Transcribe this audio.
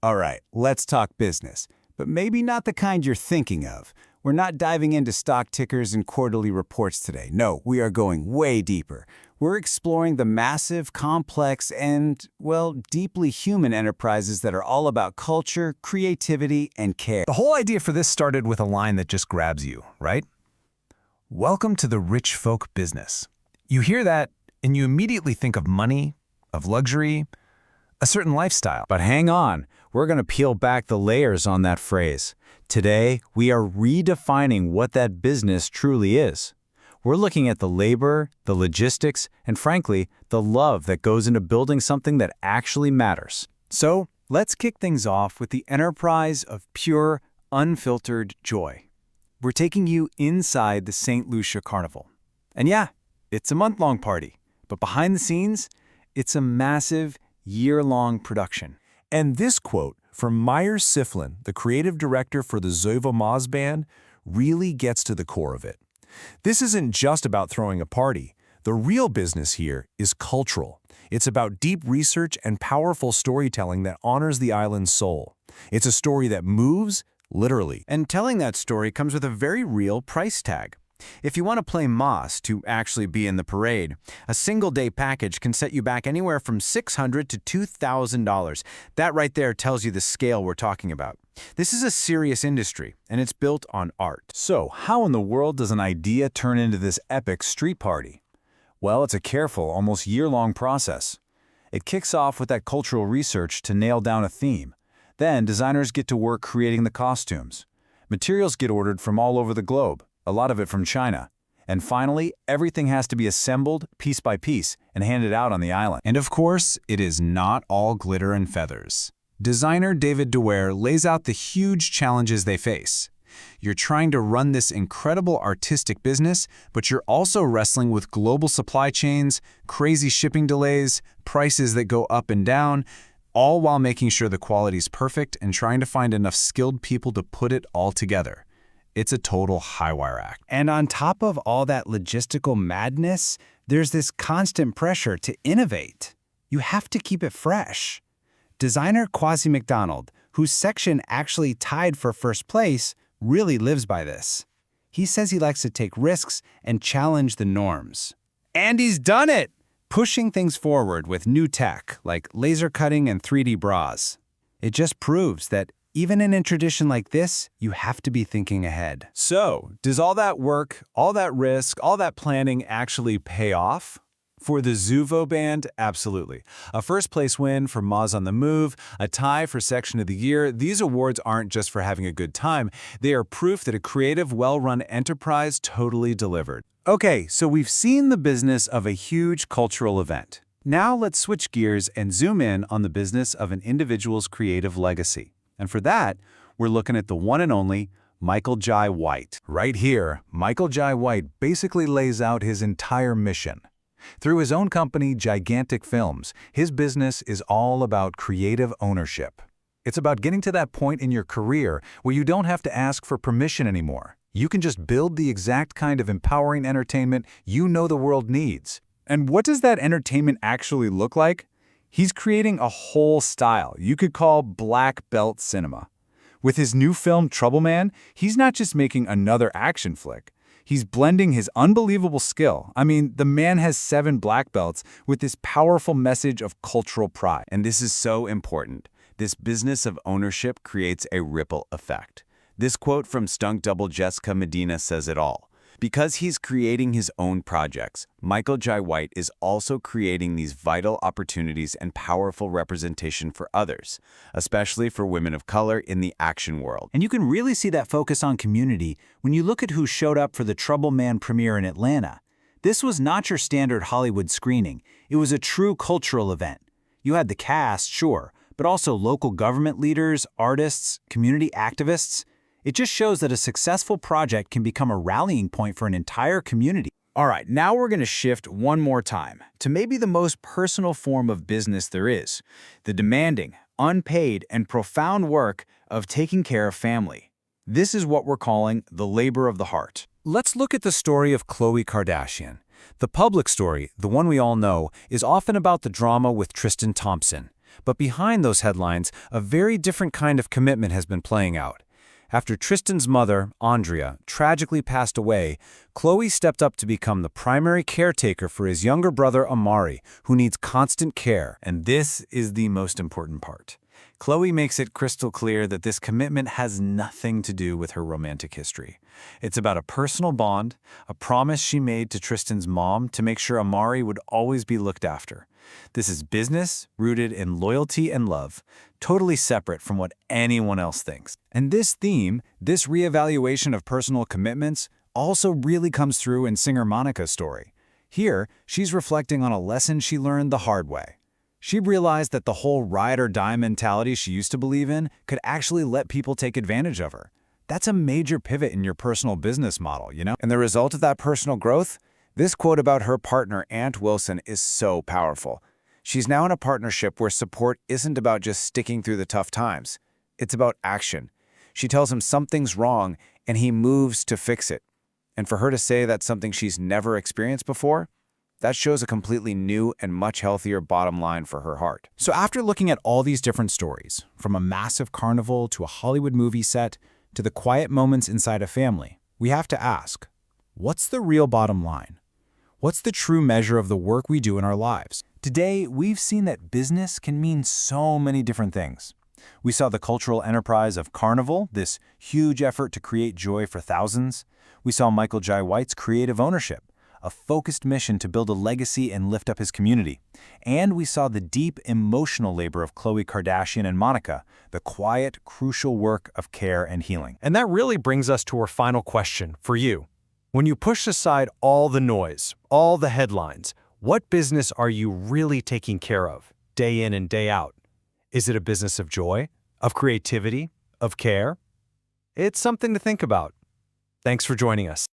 All right, let's talk business, but maybe not the kind you're thinking of. We're not diving into stock tickers and quarterly reports today. No, we are going way deeper. We're exploring the massive, complex, and, well, deeply human enterprises that are all about culture, creativity, and care. The whole idea for this started with a line that just grabs you, right? Welcome to the rich folk business. You hear that, and you immediately think of money, of luxury, a certain lifestyle. But hang on, we're going to peel back the layers on that phrase. Today, we are redefining what that business truly is. We're looking at the labor, the logistics, and frankly, the love that goes into building something that actually matters. So, let's kick things off with the enterprise of pure, unfiltered joy. We're taking you inside the St. Lucia Carnival. And yeah, it's a month-long party, but behind the scenes, it's a massive, year-long production. And this quote from Meyer Siflin, the creative director for the Zova Maz Band, really gets to the core of it. This isn't just about throwing a party. The real business here is cultural. It's about deep research and powerful storytelling that honors the island's soul. It's a story that moves, literally. And telling that story comes with a very real price tag. If you want to play Moss to actually be in the parade, a single-day package can set you back anywhere from $600 to $2,000. That right there tells you the scale we're talking about. This is a serious industry, and it's built on art. So, how in the world does an idea turn into this epic street party? Well, it's a careful, almost year-long process. It kicks off with that cultural research to nail down a theme. Then, designers get to work creating the costumes. Materials get ordered from all over the globe, a lot of it from China. And finally, everything has to be assembled piece by piece and handed out on the island. And of course, it is not all glitter and feathers. Designer David DeWare lays out the huge challenges they face. You're trying to run this incredible artistic business, but you're also wrestling with global supply chains, crazy shipping delays, prices that go up and down, all while making sure the quality's perfect and trying to find enough skilled people to put it all together. It's a total high-wire act. And on top of all that logistical madness, there's this constant pressure to innovate. You have to keep it fresh. Designer Kwasi McDonald, whose section actually tied for first place, really lives by this. He says he likes to take risks and challenge the norms. And he's done it! Pushing things forward with new tech like laser cutting and 3D bras. It just proves that even in a tradition like this, you have to be thinking ahead. So, does all that work, all that risk, all that planning actually pay off? For the Zuvo Band, absolutely. A first-place win for Maz on the Move, a tie for Section of the Year. These awards aren't just for having a good time. They are proof that a creative, well-run enterprise totally delivered. Okay, so we've seen the business of a huge cultural event. Now let's switch gears and zoom in on the business of an individual's creative legacy. And for that, we're looking at the one and only Michael Jai White. Right here, Michael Jai White basically lays out his entire mission. Through his own company, Gigantic Films, his business is all about creative ownership. It's about getting to that point in your career where you don't have to ask for permission anymore. You can just build the exact kind of empowering entertainment you know the world needs. And what does that entertainment actually look like? He's creating a whole style you could call black belt cinema. With his new film, Trouble Man, he's not just making another action flick. He's blending his unbelievable skill. I mean, the man has 7 black belts with this powerful message of cultural pride. And this is so important. This business of ownership creates a ripple effect. This quote from stunt double Jessica Medina says it all. Because he's creating his own projects, Michael Jai White is also creating these vital opportunities and powerful representation for others, especially for women of color in the action world. And you can really see that focus on community when you look at who showed up for the Trouble Man premiere in Atlanta. This was not your standard Hollywood screening. It was a true cultural event. You had the cast, sure, but also local government leaders, artists, community activists. It just shows that a successful project can become a rallying point for an entire community. All right, now we're going to shift one more time to maybe the most personal form of business there is, the demanding, unpaid, and profound work of taking care of family. This is what we're calling the labor of the heart. Let's look at the story of Khloé Kardashian. The public story, the one we all know, is often about the drama with Tristan Thompson. But behind those headlines, a very different kind of commitment has been playing out. After Tristan's mother, Andrea, tragically passed away, Khloé stepped up to become the primary caretaker for his younger brother Amari, who needs constant care. And this is the most important part. Khloé makes it crystal clear that this commitment has nothing to do with her romantic history. It's about a personal bond, a promise she made to Tristan's mom to make sure Amari would always be looked after. This is business rooted in loyalty and love, totally separate from what anyone else thinks. And this theme, this reevaluation of personal commitments, also really comes through in singer Monica's story. Here, she's reflecting on a lesson she learned the hard way. She realized that the whole ride or die mentality she used to believe in could actually let people take advantage of her. That's a major pivot in your personal business model, you know? And the result of that personal growth? This quote about her partner, Aunt Wilson, is so powerful. She's now in a partnership where support isn't about just sticking through the tough times. It's about action. She tells him something's wrong, and he moves to fix it. And for her to say that's something she's never experienced before, that shows a completely new and much healthier bottom line for her heart. So after looking at all these different stories, from a massive carnival to a Hollywood movie set to the quiet moments inside a family, we have to ask, what's the real bottom line? What's the true measure of the work we do in our lives? Today, we've seen that business can mean so many different things. We saw the cultural enterprise of Carnival, this huge effort to create joy for thousands. We saw Michael Jai White's creative ownership, a focused mission to build a legacy and lift up his community. And we saw the deep emotional labor of Khloé Kardashian and Monica, the quiet, crucial work of care and healing. And that really brings us to our final question for you. When you push aside all the noise, all the headlines, what business are you really taking care of, day in and day out? Is it a business of joy, of creativity, of care? It's something to think about. Thanks for joining us.